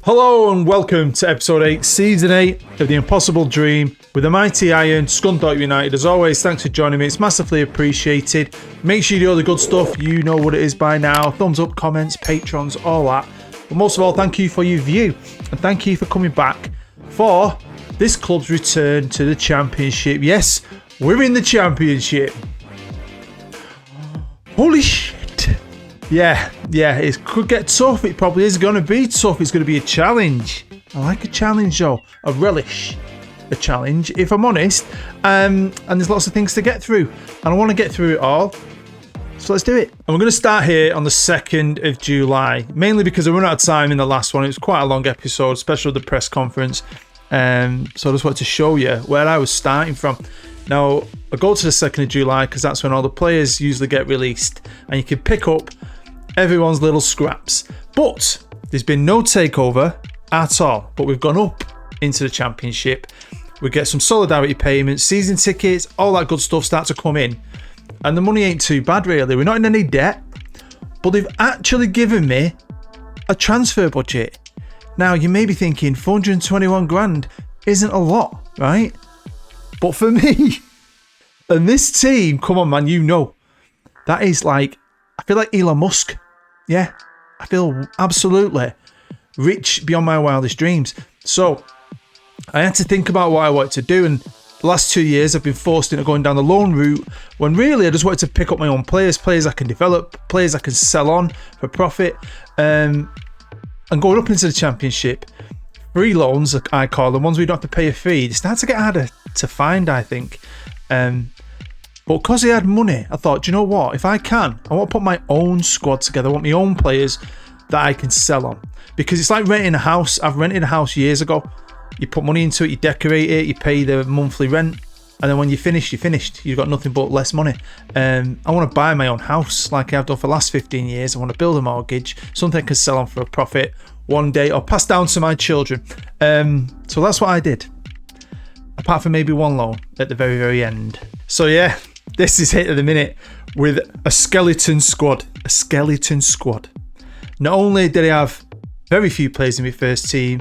Hello and welcome to episode 8, season 8 of The Impossible Dream with the mighty Iron, Scunthorpe United. As always, thanks for joining me. It's massively appreciated. Make sure you do all the good stuff. You know what it is by now. Thumbs up, comments, patrons, all that. But most of all, thank you for your view. And thank you for coming back for this club's return to the Championship. Yes, we're in the Championship. Holy shit. Yeah, it could get tough. It probably is going to be tough. It's going to be a challenge. I like a challenge though. I relish a challenge, if I'm honest. And there's lots of things to get through. And I want to get through it all. So let's do it. And we're going to start here on the 2nd of July. Mainly because I ran out of time in the last one. It was quite a long episode, especially with the press conference. So I just wanted to show you where I was starting from. Now, I go to the 2nd of July because that's when all the players usually get released. And you can pick up everyone's little scraps. But there's been no takeover at all. But we've gone up into the Championship. We get some solidarity payments, season tickets, all that good stuff start to come in. And the money ain't too bad, really. We're not in any debt. But they've actually given me a transfer budget. Now, you may be thinking 421 grand isn't a lot, right? But for me, and this team, come on, man, you know, that is like, I feel like Elon Musk. Yeah, I feel absolutely rich beyond my wildest dreams. So I had to think about what I wanted to do. And the last 2 years, I've been forced into going down the loan route when really I just wanted to pick up my own players I can develop, players I can sell on for profit. And going up into the Championship, free loans, I call them, ones where you don't have to pay a fee, they start to get harder to find, I think. But because he had money, I thought, do you know what? If I can, I want to put my own squad together. I want my own players that I can sell on. Because it's like renting a house. I've rented a house years ago. You put money into it, you decorate it, you pay the monthly rent. And then when you're finished, you're finished. You've got nothing but less money. I want to buy my own house like I've done for the last 15 years. I want to build a mortgage, something I can sell on for a profit one day or pass down to my children. So that's what I did. Apart from maybe one loan at the very, very end. So yeah, this is it at the minute with a skeleton squad. A skeleton squad. Not only did I have very few players in my first team,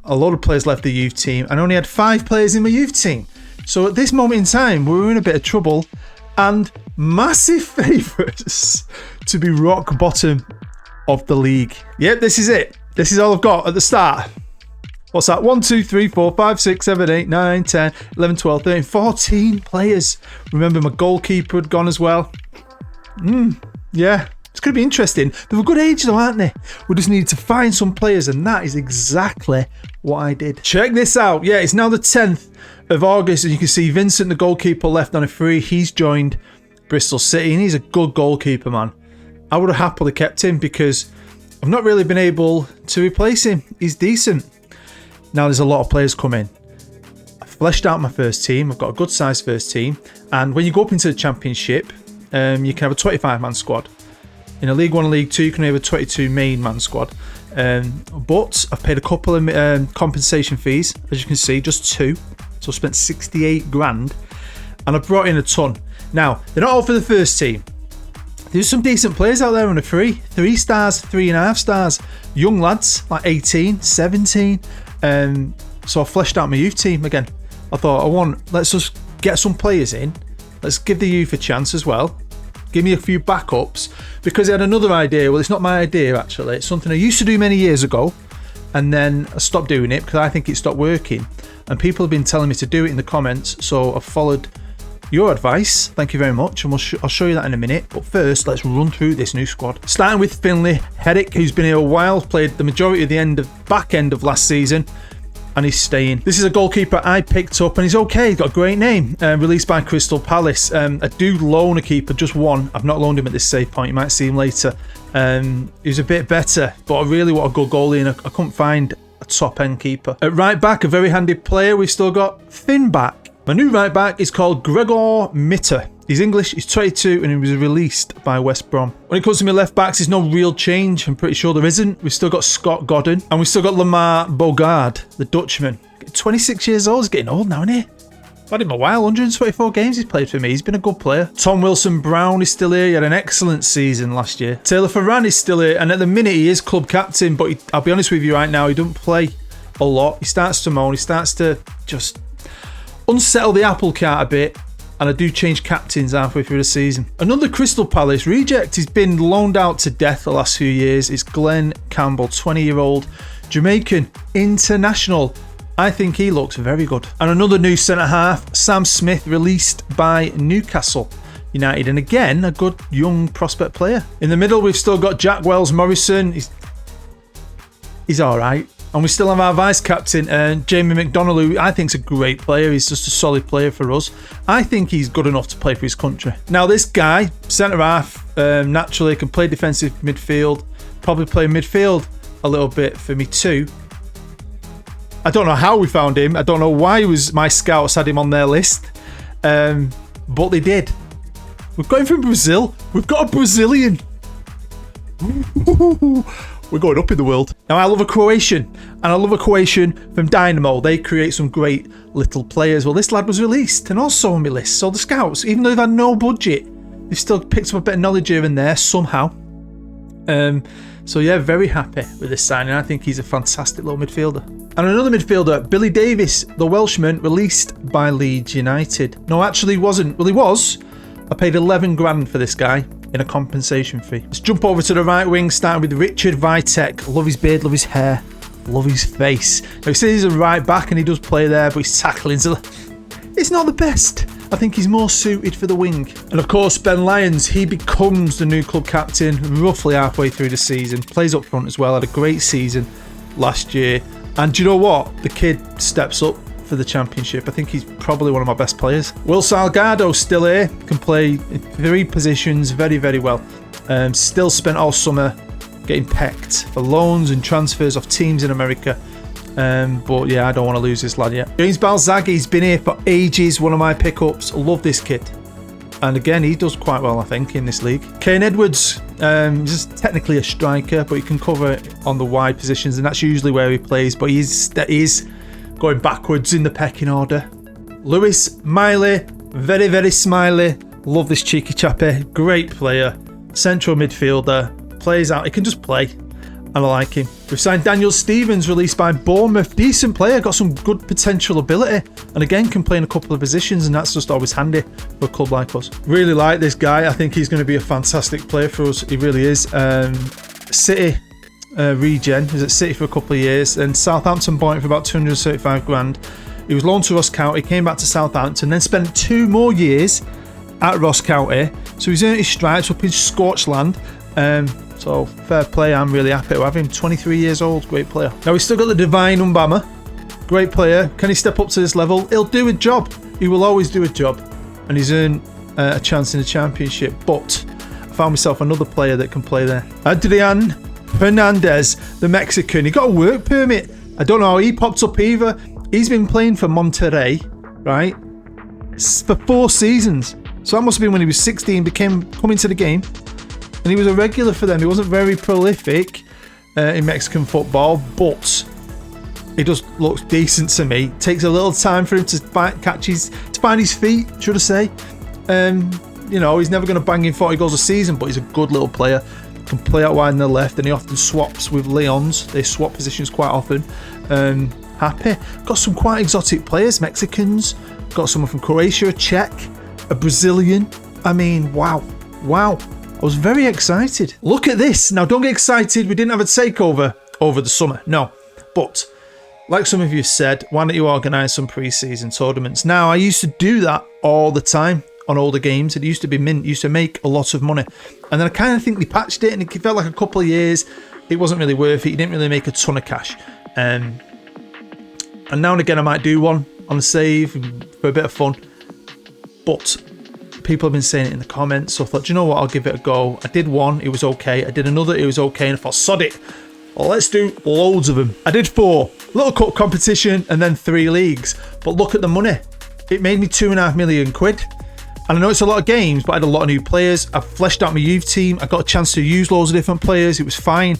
a lot of players left the youth team, and I only had 5 players in my youth team. So at this moment in time, we were in a bit of trouble and massive favourites to be rock bottom of the league. Yep, this is it. This is all I've got at the start. What's that? 1, 2, 3, 4, 5, 6, 7, 8, 9, 10, 11, 12, 13, 14 players. Remember, my goalkeeper had gone as well. Yeah, it's going to be interesting. They're a good age though, aren't they? We just needed to find some players, and that is exactly what I did. Check this out. Yeah, it's now the 10th of August, and you can see Vincent, the goalkeeper, left on a free. He's joined Bristol City, and he's a good goalkeeper, man. I would have happily kept him because I've not really been able to replace him. He's decent. Now there's a lot of players coming. I fleshed out my first team. I've got a good sized first team. And when you go up into the Championship, you can have a 25-man squad. In a League 1 and League 2, you can have a 22-man squad. But I've paid a couple of compensation fees, as you can see, just 2. So I spent 68 grand. And I brought in a ton. Now, they're not all for the first team. There's some decent players out there on a free. 3 stars, 3.5 stars. Young lads, like 18, 17. So I fleshed out my youth team again. I thought, let's just get some players in. Let's give the youth a chance as well. Give me a few backups. Because I had another idea. Well, it's not my idea, actually. It's something I used to do many years ago. And then I stopped doing it because I think it stopped working. And people have been telling me to do it in the comments. So I've followed your advice. Thank you very much. And I'll show you that in a minute. But first, let's run through this new squad. Starting with Finlay Herrick, who's been here a while. Played the majority of the back end of last season. And he's staying. This is a goalkeeper I picked up, and he's okay. He's got a great name. Released by Crystal Palace. I do loan a keeper, just one. I've not loaned him at this save point. You might see him later. He's a bit better, but I really want a good goalie, and I couldn't find a top-end keeper. At right back, a very handy player. We've still got thin back. My new right back is called Gregor Mitter. He's English, he's 22, and he was released by West Brom. When it comes to my left backs, there's no real change. I'm pretty sure there isn't. We've still got Scott Godden, and we've still got Lamar Bogard, the Dutchman. 26 years old, he's getting old now, isn't he? I've had him a while, 124 games he's played for me. He's been a good player. Tom Wilson-Brown is still here. He had an excellent season last year. Taylor Ferran is still here, and at the minute he is club captain, but I'll be honest with you right now, he doesn't play a lot. He starts to moan. He starts to just unsettle the apple cart a bit, and I do change captains halfway through the season. Another Crystal Palace reject. He's been loaned out to death the last few years. It's Glenn Campbell, 20-year-old Jamaican international. I think he looks very good. And another new centre-half, Sam Smith, released by Newcastle United. And again, a good young prospect player. In the middle, we've still got Jack Wells-Morrison. He's all right. And we still have our vice-captain, Jamie McDonnell, who I think is a great player. He's just a solid player for us. I think he's good enough to play for his country. Now, this guy, centre-half, naturally can play defensive midfield, probably play midfield a little bit for me too. I don't know how we found him. I don't know why my scouts had him on their list. But they did. We've got him from Brazil. We've got a Brazilian. We're going up in the world. Now, I love a Croatian. And I love a Croatian from Dynamo. They create some great little players. Well, this lad was released and also on my list. So the scouts, even though they've had no budget, they've still picked up a bit of knowledge here and there somehow. So yeah, very happy with this signing. I think he's a fantastic little midfielder. And another midfielder, Billy Davis, the Welshman, released by Leeds United. No, actually he wasn't. Well, he was. I paid 11 grand for this guy in a compensation fee. Let's jump over to the right wing, starting with Richard Vitek. Love his beard, love his hair, love his face. Now, he says he's a right back and he does play there, but his tackling's it's not the best. I think he's more suited for the wing. And of course, Ben Lyons, he becomes the new club captain roughly halfway through the season. Plays up front as well, had a great season last year. And do you know what? The kid steps up for the championship. I think he's probably one of my best players. Will Salgado's still here, can play in 3 positions very, very well. Still spent all summer getting pecked for loans and transfers off teams in America. But yeah, I don't want to lose this lad yet. James Balzagi's been here for ages, one of my pickups. Love this kid. And again, he does quite well, I think, in this league. Kane Edwards, he's technically a striker, but he can cover on the wide positions, and that's usually where he plays. But he is going backwards in the pecking order. Lewis Miley, very, very smiley. Love this cheeky chappy. Great player. Central midfielder. Plays out. He can just play. And I like him. We've signed Daniel Stevens, released by Bournemouth. Decent player, got some good potential ability. And again, can play in a couple of positions, and that's just always handy for a club like us. Really like this guy. I think he's going to be a fantastic player for us. He really is. City regen. He was at City for a couple of years. And Southampton bought him for about 235 grand. He was loaned to Ross County, came back to Southampton, then spent 2 more years at Ross County. So he's earned his stripes up in scorched land. So fair play, I'm really happy to have him. 23 years old, great player. Now we've still got the Divine Umbama, great player. Can he step up to this level? He'll do a job. He will always do a job, and he's earned a chance in the championship. But I found myself another player that can play there. Adrian Hernandez, the Mexican. He got a work permit. I don't know how he popped up either. He's been playing for Monterrey, right, for 4 seasons. So that must have been when he was 16, coming to the game. And he was a regular for them. He wasn't very prolific in Mexican football, but he just looks decent to me. Takes a little time for him to find his feet, should I say. You know, he's never going to bang in 40 goals a season, but he's a good little player. Can play out wide on the left, and he often swaps with Leons. They swap positions quite often. Happy. Got some quite exotic players, Mexicans. Got someone from Croatia, a Czech, a Brazilian. I mean, wow. I was very excited. Look at this. Now, don't get excited. We didn't have a takeover over the summer. No. But, like some of you said, why don't you organise some pre-season tournaments? Now, I used to do that all the time on older games. It used to be mint. It used to make a lot of money. And then I kind of think they patched it, and it felt like a couple of years. It wasn't really worth it. You didn't really make a ton of cash. And now and again, I might do one on a save for a bit of fun. But people have been saying it in the comments, so I thought, do you know what, I'll give it a go. I did one, it was okay. I did another, it was okay, and I thought, sod it, well, let's do loads of them. I did 4, little cup competition, and then 3 leagues. But look at the money. It made me £2.5 million. And I know it's a lot of games, but I had a lot of new players. I fleshed out my youth team. I got a chance to use loads of different players. It was fine.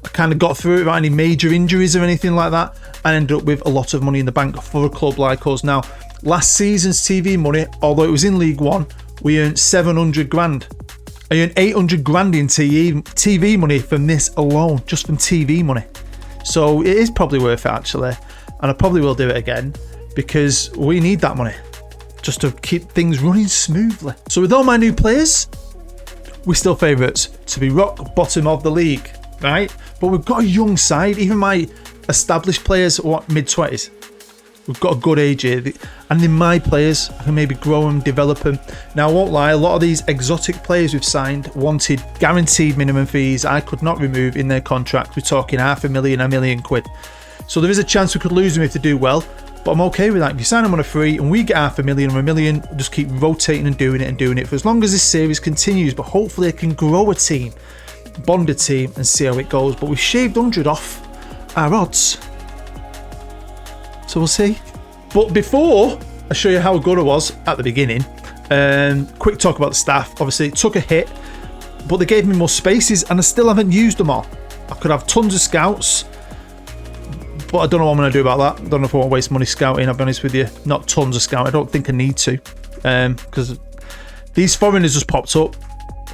I kind of got through it without any major injuries or anything like that. I ended up with a lot of money in the bank for a club like us. Now, Last season's TV money, although it was in League One, we earned 700 grand. I earned 800 grand in TV money from this alone, just from TV money. So it is probably worth it, actually. And I probably will do it again because we need that money just to keep things running smoothly. So with all my new players, we're still favourites to be rock bottom of the league, right? But we've got a young side. Even my established players are mid-20s. We've got a good age here. And in my players, I can maybe grow them, develop them. Now, I won't lie, a lot of these exotic players we've signed wanted guaranteed minimum fees I could not remove in their contract. We're talking £500,000, £1 million. So there is a chance we could lose them if they do well. But I'm okay with that. If you sign them on a free and we get £500,000 or $1 million, we'll just keep rotating and doing it for as long as this series continues. But hopefully I can grow a team, bond a team and see how it goes. But we've shaved 100 off our odds. So we'll see. But before I show you how good I was at the beginning, quick talk about the staff. Obviously it took a hit, but they gave me more spaces and I still haven't used them all. I could have tons of scouts, but I don't know what I'm going to do about that. I don't know if I want to waste money scouting, I'll be honest with you. Not tons of scouting. I don't think I need to. Because these foreigners just popped up.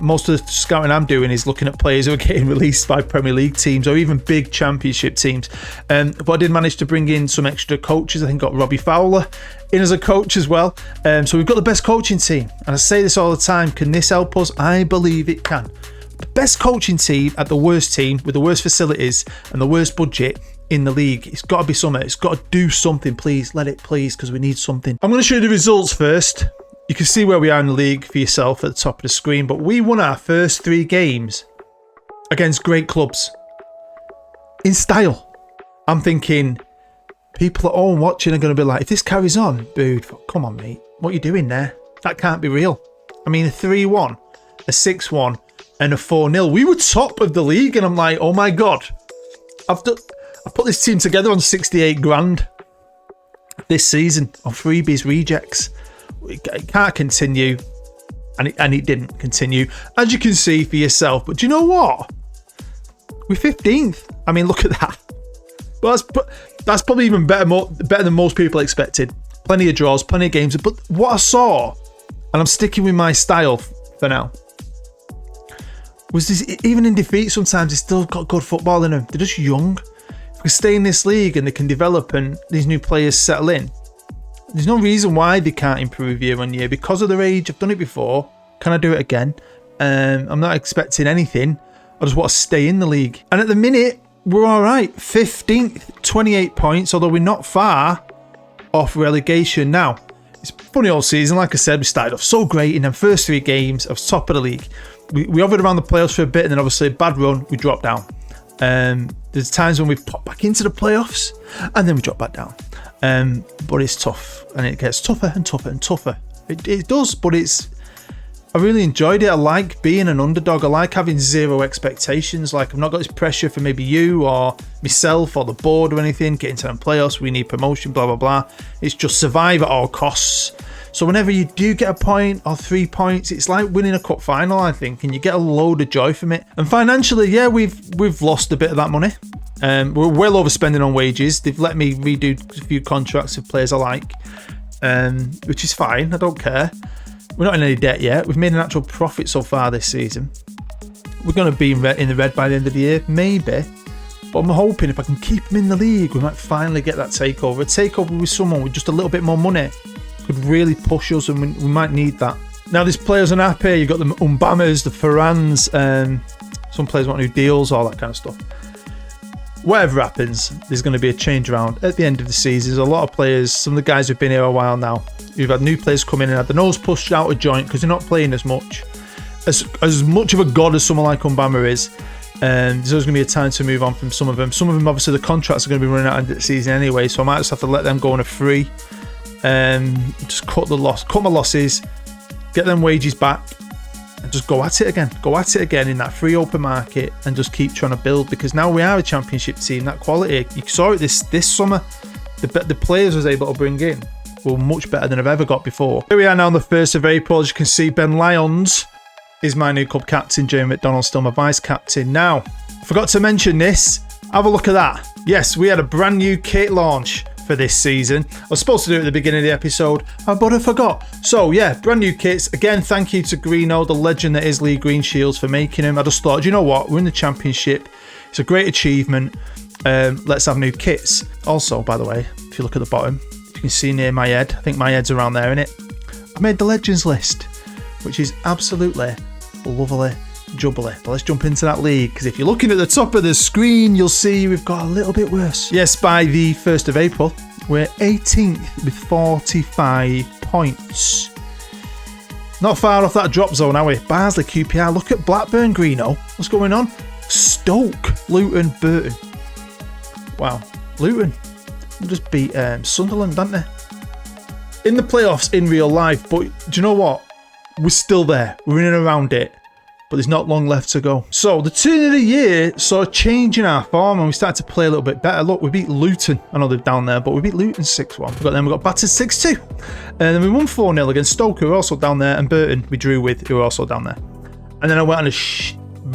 Most of the scouting I'm doing is looking at players who are getting released by Premier League teams or even big championship teams. But I did manage to bring in some extra coaches. I think got Robbie Fowler in as a coach as well. So we've got the best coaching team. And I say this all the time. Can this help us? I believe it can. The best coaching team at the worst team with the worst facilities and the worst budget in the league. It's got to be something. It's got to do something, please. Let it, please, because we need something. I'm going to show you the results first. You can see where we are in the league for yourself at the top of the screen, but we won our first 3 games against great clubs in style. I'm thinking people at home watching are going to be like, if this carries on, dude, come on, mate. What are you doing there? That can't be real. I mean, a 3-1, a 6-1, and a 4-0. We were top of the league, and I'm like, oh my God. I put this team together on 68 grand this season on freebies rejects. It can't continue, and it didn't continue, as you can see for yourself. But do you know what? We're 15th. I mean, look at that. Well, that's probably even better than most people expected. Plenty of draws, plenty of games. But what I saw, and I'm sticking with my style for now, was this, even in defeat sometimes, they still got good football in them. They're just young. If we stay in this league and they can develop and these new players settle in, there's no reason why they can't improve year on year because of their age. I've done it before. Can I do it again? I'm not expecting anything. I just want to stay in the league. And at the minute, we're all right. 15th, 28 points, although we're not far off relegation now. It's funny all season. Like I said, we started off so great in them first 3 games. I was top of the league. We hovered around the playoffs for a bit, and then obviously a bad run, we dropped down. There's times when we've popped back into the playoffs, and then we drop back down. But it's tough, and it gets tougher and tougher and tougher. It does, but I really enjoyed it. I like being an underdog. I like having zero expectations. Like, I've not got this pressure for maybe you or myself or the board or anything. Getting to the playoffs, we need promotion, blah, blah, blah. It's just survive at all costs. So whenever you do get a point or 3 points, it's like winning a cup final, I think, and you get a load of joy from it. And financially, yeah, we've lost a bit of that money. We're well overspending on wages. They've let me redo a few contracts of players I like, which is fine. I don't care. We're not in any debt yet. We've made an actual profit so far this season. We're going to be in the red by the end of the year, maybe. But I'm hoping if I can keep them in the league, we might finally get that takeover. A takeover with someone with just a little bit more money could really push us, and we might need that. Now, there's players on app here. You've got the Umbamas, the Ferrans, some players want new deals, all that kind of stuff. Whatever happens, there's going to be a change around at the end of the season. There's a lot of players, some of the guys who've been here a while now, you've had new players come in and had the nose pushed out of joint because they're not playing as much. As much of a god as someone like Umbama is, there's always going to be a time to move on from some of them. Some of them, obviously, the contracts are going to be running out of the season anyway, so I might just have to let them go on a free. Just cut my losses, get them wages back, and just go at it again in that free open market, and just keep trying to build, because now we are a championship team. That quality, you saw it this summer, the players I was able to bring in were much better than I've ever got before. Here we are now on the 1st of April. As you can see, Ben Lyons is my new club captain. Jamie McDonald's still my vice captain. Now, I forgot to mention this. Have a look at that. Yes, we had a brand new kit launch for this season. I was supposed to do it at the beginning of the episode, but I forgot. So yeah, brand new kits. Again, thank you to Greeno, the legend that is Lee Greenshields, for making them. I just thought, you know what? We're in the championship. It's a great achievement. Let's have new kits. Also, by the way, if you look at the bottom, you can see near my head, I think my head's around there, innit? I made the legends list, which is absolutely lovely jubbly. But let's jump into that league, because if you're looking at the top of the screen, you'll see we've got a little bit worse. Yes, by the 1st of April, we're 18th with 45 points. Not far off that drop zone, are we? Barnsley, QPR. Look at Blackburn, Greeno. What's going on? Stoke, Luton, Burton. Wow, Luton just beat Sunderland, didn't they? In the playoffs in real life, but do you know what? We're still there. We're in and around it, but there's not long left to go. So the tune of the year saw a change in our form, and we started to play a little bit better. Look, we beat Luton. I know they're down there, but we beat Luton 6-1. We got battered 6-2. And then we won 4-0 against Stoke, who are also down there, and Burton we drew with, who are also down there. And then I went on a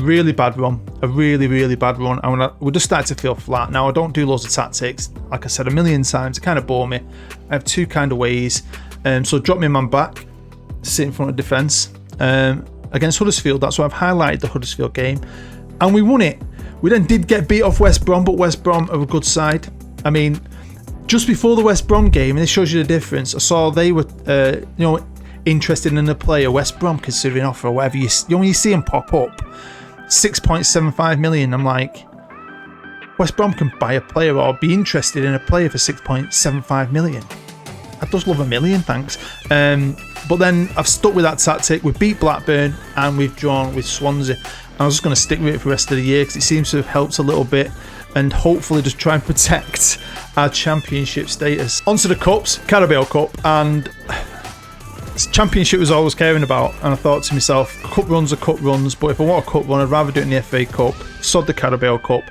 really bad run, a really bad run, and we just started to feel flat. Now, I don't do loads of tactics, like I said a million times. It kind of bore me. I have two kind of ways. So drop my man back, sit in front of defence. Against Huddersfield, that's why I've highlighted the Huddersfield game, and we won it. We then did get beat off West Brom, but West Brom are a good side. I mean, just before the West Brom game, and this shows you the difference, I saw they were, interested in a player, West Brom considering offer or whatever. You see them pop up, 6.75 million. I'm like, West Brom can buy a player or be interested in a player for 6.75 million. I'd just love $1 million, thanks. But then I've stuck with that tactic. We beat Blackburn and we've drawn with Swansea. I was just going to stick with it for the rest of the year because it seems to have helped a little bit, and hopefully just try and protect our championship status. Onto the cups, Carabao Cup, and championship was always caring about, and I thought to myself, cup runs are cup runs, but if I want a cup run, I'd rather do it in the FA Cup. Sod the Carabao Cup.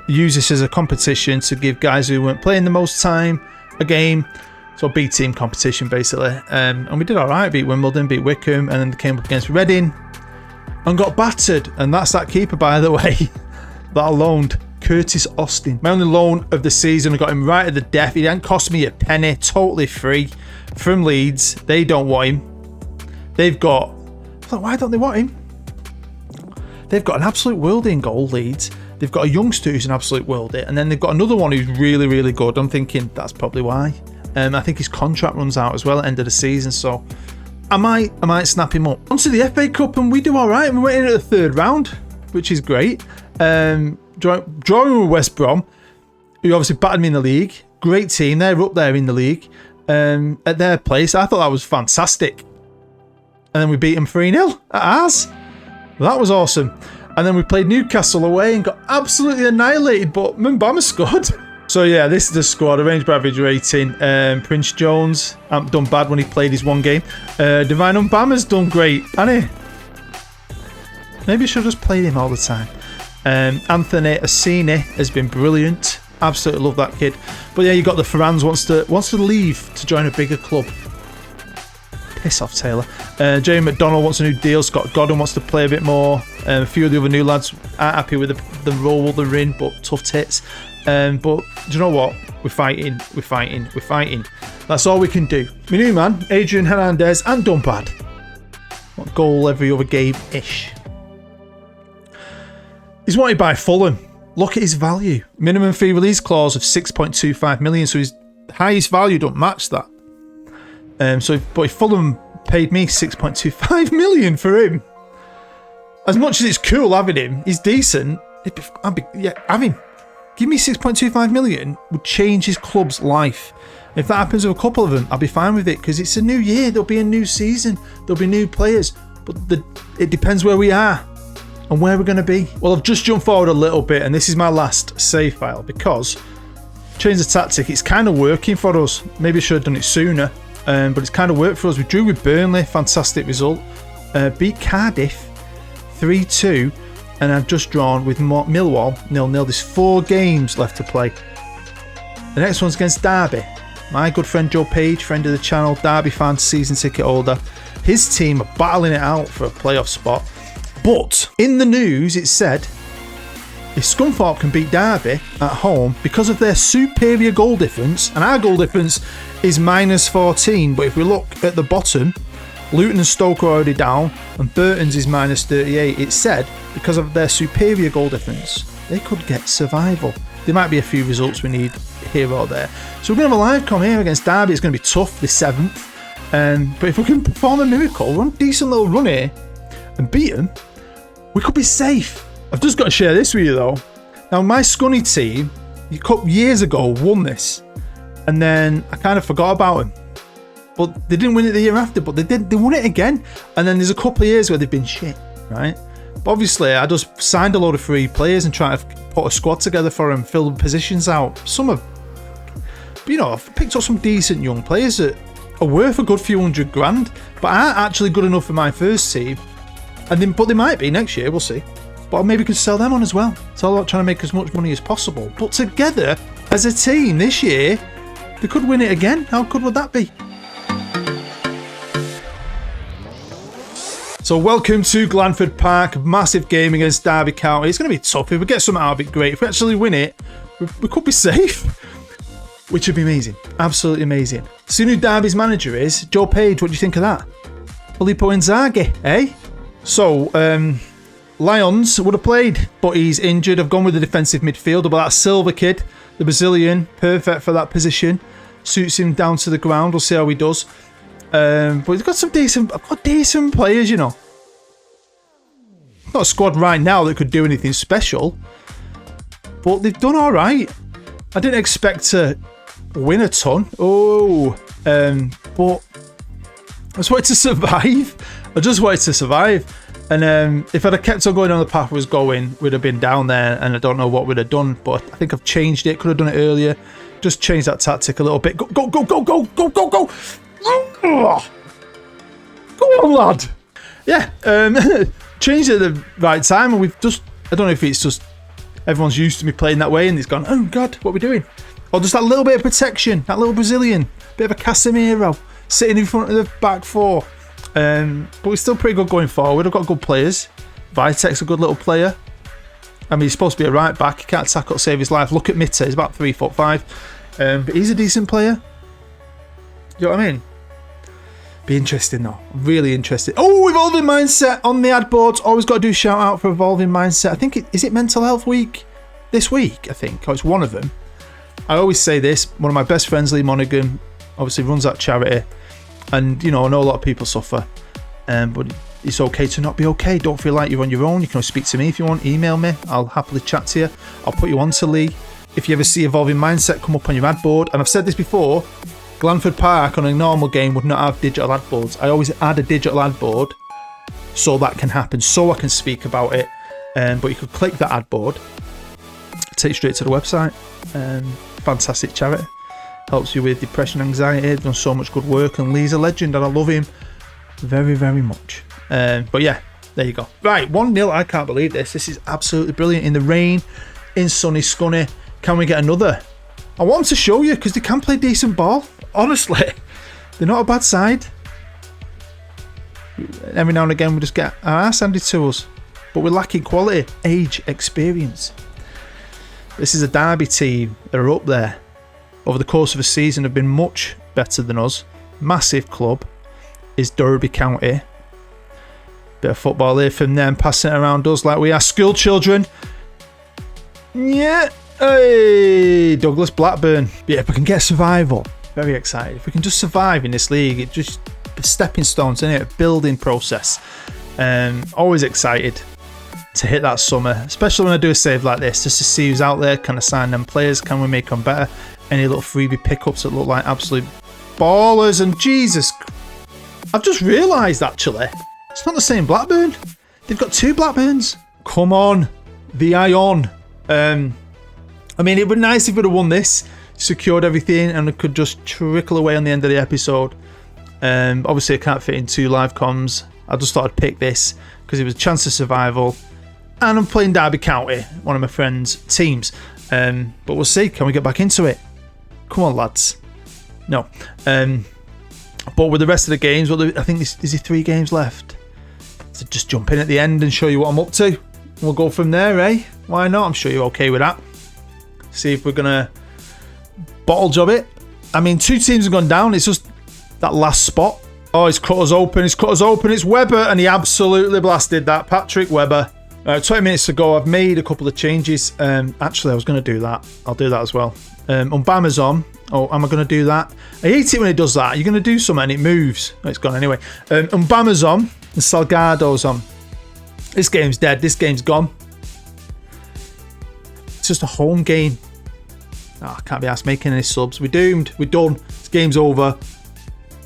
Use this as a competition to give guys who weren't playing the most time a game. So B team competition basically, and we did all right. Beat Wimbledon, beat Wickham, and then came up against Reading and got battered. And that's that keeper, by the way, that I loaned, Curtis Austin. My only loan of the season. I got him right at the death. He didn't cost me a penny, totally free from Leeds. They don't want him. They've got, why don't they want him? They've got an absolute worldie in goal, Leeds. They've got a youngster who's an absolute worldie, and then they've got another one who's really good. I'm thinking that's probably why. I think his contract runs out as well at the end of the season, so I might snap him up. Onto the FA Cup, and we do all right. We went in at the third round, which is great. Drawing with West Brom, who obviously battered me in the league. Great team, they're up there in the league at their place. I thought that was fantastic. And then we beat them 3-0 at ours. That was awesome. And then we played Newcastle away and got absolutely annihilated, but Mbama scored. So yeah, this is the squad. Arranged by average rating. Prince Jones done bad when he played his one game. Divine Mbama's done great, hasn't he? Maybe I should have just played him all the time. Anthony Assini has been brilliant. Absolutely love that kid. But yeah, you got the Ferrans wants to leave to join a bigger club. Piss off, Taylor. Jamie McDonald wants a new deal. Scott Godden wants to play a bit more. A few of the other new lads aren't happy with the role they're in, but tough tits. But do you know what? We're fighting. That's all we can do. My new man, Adrian Hernandez, and done bad. What goal every other game-ish. He's wanted by Fulham. Look at his value. Minimum fee release clause of 6.25 million, so his highest value don't match that. But if Fulham paid me 6.25 million for him, as much as it's cool having him, he's decent. Have him. Give me 6.25 million would change his club's life. If that happens with a couple of them, I'll be fine with it because it's a new year. There'll be a new season. There'll be new players. But it depends where we are and where we're going to be. Well, I've just jumped forward a little bit, and this is my last save file because change the tactic. It's kind of working for us. Maybe I should have done it sooner, but it's kind of worked for us. We drew with Burnley. Fantastic result. Beat Cardiff 3-2. And I've just drawn with Millwall 0-0. There's 4 games left to play. The next one's against Derby. My good friend Joe Page, friend of the channel, Derby fan, season ticket holder. His team are battling it out for a playoff spot. But in the news, it said if Scunthorpe can beat Derby at home because of their superior goal difference, and our goal difference is -14, but if we look at the bottom, Luton and Stoke are already down, and Burton's is -38. It said because of their superior goal difference, they could get survival. There might be a few results we need here or there. So we're going to have a live com here against Derby. It's going to be tough, the 7th. But if we can perform a miracle, run a decent little run here and beat them, we could be safe. I've just got to share this with you though. Now my Scunny team, a couple years ago, won this, and then I kind of forgot about them. But they didn't win it the year after, but they won it again. And then there's a couple of years where they've been shit, right? But obviously I just signed a load of free players and tried to put a squad together for them, fill the positions out. Some of, you know, I've picked up some decent young players that are worth a good few $100,000, but aren't actually good enough for my first team. And then, but they might be next year, we'll see. But maybe we could sell them on as well. It's all about trying to make as much money as possible. But together, as a team this year, they could win it again. How good would that be? So welcome to Glanford Park. Massive game against Derby County. It's going to be tough. If we get something out of it, great. If we actually win it, we could be safe. Which would be amazing. Absolutely amazing. See who Derby's manager is? Joe Page. What do you think of that? Filippo Inzaghi, eh? So, Lions would have played, but he's injured. I've gone with the defensive midfielder, but that Silva kid, the Brazilian, perfect for that position. Suits him down to the ground. We'll see how he does. But he's got some decent players, you know. Not a squad right now that could do anything special, but they've done all right. I didn't expect to win a ton. But I just wanted to survive. And if I'd have kept on going on the path I was going, we'd have been down there, and I don't know what we'd have done. But I think I've changed it. Could have done it earlier. Just changed that tactic a little bit. Go. Go on, lad. Yeah. Changed it at the right time, and we've just, I don't know if it's just everyone's used to me playing that way, and he's gone, oh God, what are we doing? Or just that little bit of protection, that little Brazilian, bit of a Casemiro, sitting in front of the back four. But we're still pretty good going forward. We've got good players. Vitek's a good little player. I mean, he's supposed to be a right back. He can't tackle to save his life. Look at Mitte, he's about 3'5". But he's a decent player. You know what I mean? Be interesting though. Really interesting. Oh, Evolving Mindset on the ad boards. Always got to do a shout out for Evolving Mindset. I think is it Mental Health Week this week? I think. Or it's one of them. I always say this. One of my best friends, Lee Monaghan, obviously runs that charity. And, you know, I know a lot of people suffer. But it's okay to not be okay. Don't feel like you're on your own. You can always speak to me if you want. Email me. I'll happily chat to you. I'll put you on to Lee. If you ever see Evolving Mindset come up on your ad board. And I've said this before. Glanford Park on a normal game would not have digital ad boards. I always add a digital ad board so that can happen, so I can speak about it. But you could click that ad board, take you straight to the website. Fantastic charity. Helps you with depression, anxiety. They've done so much good work, and Lee's a legend, and I love him very, very much. But yeah, there you go. Right, 1-0. I can't believe this. This is absolutely brilliant. In the rain, in sunny Scunny. Can we get another? I want them to show you because they can play decent ball. Honestly, they're not a bad side. Every now and again we just get our ass handed to us, but we're lacking quality, age, experience. This is a Derby team that are up there. Over the course of a season have been much better than us. Massive club is Derby County. Bit of football here from them, passing it around us like we are school children. Yeah. Hey, Douglas Blackburn. Yeah, if we can get survival. Very excited. If we can just survive in this league, it's just stepping stones, isn't it? Building process. Always excited to hit that summer, especially when I do a save like this, just to see who's out there. Can I sign them players? Can we make them better? Any little freebie pickups that look like absolute ballers? And Jesus, I've just realised actually, it's not the same Blackburn. They've got two Blackburns. Come on, the Ion. I mean, it would be nice if we'd have won this, secured everything, and it could just trickle away on the end of the episode. Obviously, I can't fit in 2 live comms. I just thought I'd pick this because it was a chance of survival. And I'm playing Derby County, one of my friends' teams. But we'll see. Can we get back into it? Come on, lads. No. But with the rest of the games, I think is there 3 games left? So just jump in at the end and show you what I'm up to. We'll go from there, eh? Why not? I'm sure you're okay with that. See if we're going to bottle job it. I mean, 2 teams have gone down. It's just that last spot. Oh, he's cut us open. He's cut us open. It's Webber, and he absolutely blasted that. Patrick Webber. 20 minutes ago, I've made a couple of changes. Actually, I was going to do that. I'll do that as well. Mbama's on. Oh, am I going to do that? I hate it when it does that. You're going to do something and it moves. Oh, it's gone anyway. Mbama's on. And Salgado's on. This game's dead. This game's gone. It's just a home game. Oh, I can't be asked making any subs. We're doomed. We're done. This game's over.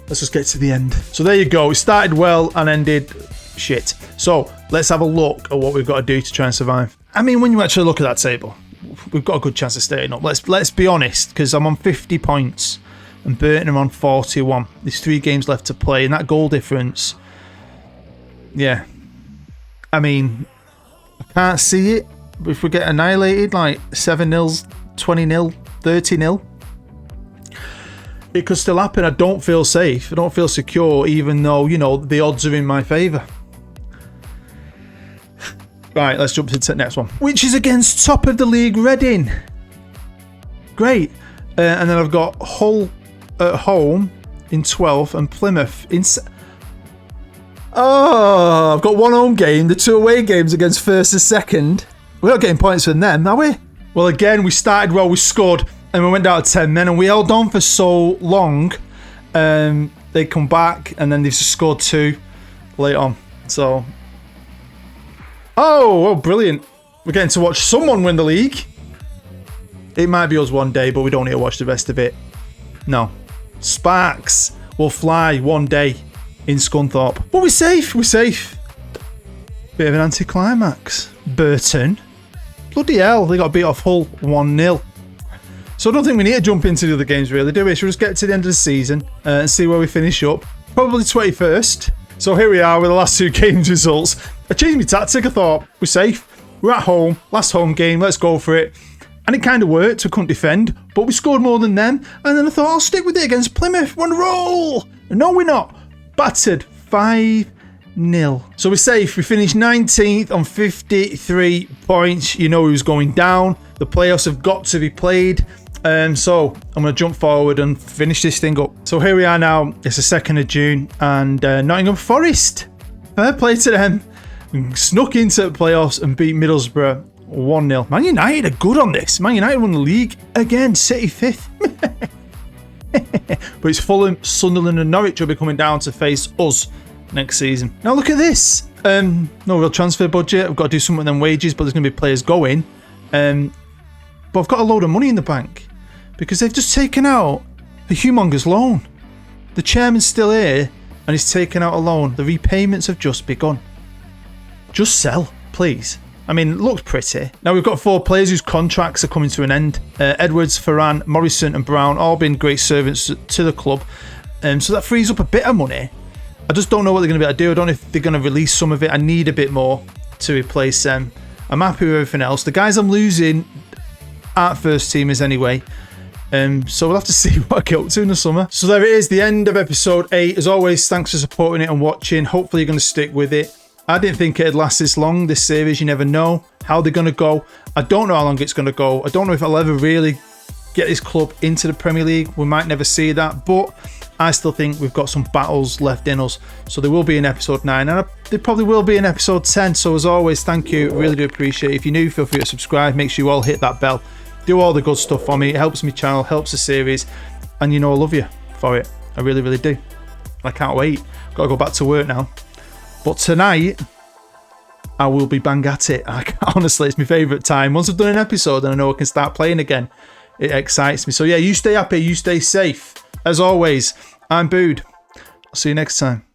Let's just get to the end. So there you go. It started well and ended shit. So let's have a look at what we've got to do to try and survive. I mean, when you actually look at that table, we've got a good chance of staying up. Let's be honest, because I'm on 50 points and Burton are on 41. There's 3 games left to play, and that goal difference, yeah. I mean, I can't see it. But if we get annihilated, like 7-0, 20-0, 30-0, it could still happen. I don't feel safe. I don't feel secure, even though, you know, the odds are in my favour. Right, let's jump into the next one, which is against top of the league Reading. Great. And then I've got Hull at home in 12th and Plymouth in... Oh, I've got 1 home game, the 2 away games against first and second. We're not getting points from them, are we? Well, again, we started well, we scored, and we went down to 10 men, and we held on for so long. They come back, and then they've just scored 2 late on. So... Oh, brilliant. We're getting to watch someone win the league. It might be us one day, but we don't need to watch the rest of it. No. Sparks will fly one day in Scunthorpe. But we're safe. We're safe. Bit of an anticlimax. Burton. Bloody hell. They got beat off Hull 1-0. So I don't think we need to jump into the other games, really, do we? Should we just get to the end of the season and see where we finish up? Probably 21st. So here we are with the last 2 games results. I changed my tactic. I thought, we're safe. We're at home. Last home game. Let's go for it. And it kind of worked. We couldn't defend. But we scored more than them. And then I thought, I'll stick with it against Plymouth. We're on a roll. No, we're not. Battered 5-0. So we're safe. We finished 19th on 53 points. You know who's going down. The playoffs have got to be played. So I'm going to jump forward and finish this thing up. So here we are now. It's the 2nd of June and Nottingham Forest. Fair play to them. Snuck into the playoffs and beat Middlesbrough 1-0. Man United are good on this. Man United won the league again. City 5th. But it's Fulham, Sunderland and Norwich will be coming down to face us next season. Now look at this. No real transfer budget. I've got to do something with them wages, but there's going to be players going. But I've got a load of money in the bank because they've just taken out a humongous loan. The chairman's still here and he's taken out a loan. The repayments have just begun. Just sell, please. I mean, it looks pretty. Now we've got 4 players whose contracts are coming to an end. Edwards, Ferran, Morrison and Brown, all been great servants to the club. So that frees up a bit of money. I just don't know what they're going to be able to do. I don't know if they're going to release some of it. I need a bit more to replace them. I'm happy with everything else. The guys I'm losing aren't first teamers anyway. So we'll have to see what I get up to in the summer. So there it is, the end of episode 8. As always, thanks for supporting it and watching. Hopefully you're going to stick with it. I didn't think it'd last this long, this series. You never know how they're going to go. I don't know how long it's going to go. I don't know if I'll ever really get this club into the Premier League. We might never see that, but I still think we've got some battles left in us. So there will be an episode 9 and there probably will be an episode 10. So as always, thank you. Really do appreciate it. If you're new, feel free to subscribe. Make sure you all hit that bell. Do all the good stuff for me. It helps my channel, helps the series. And you know I love you for it. I really, really do. I can't wait. Got to go back to work now. But tonight, I will be bang at it. Honestly, it's my favourite time. Once I've done an episode and I know I can start playing again, it excites me. So yeah, you stay happy, you stay safe. As always, I'm Bood. I'll see you next time.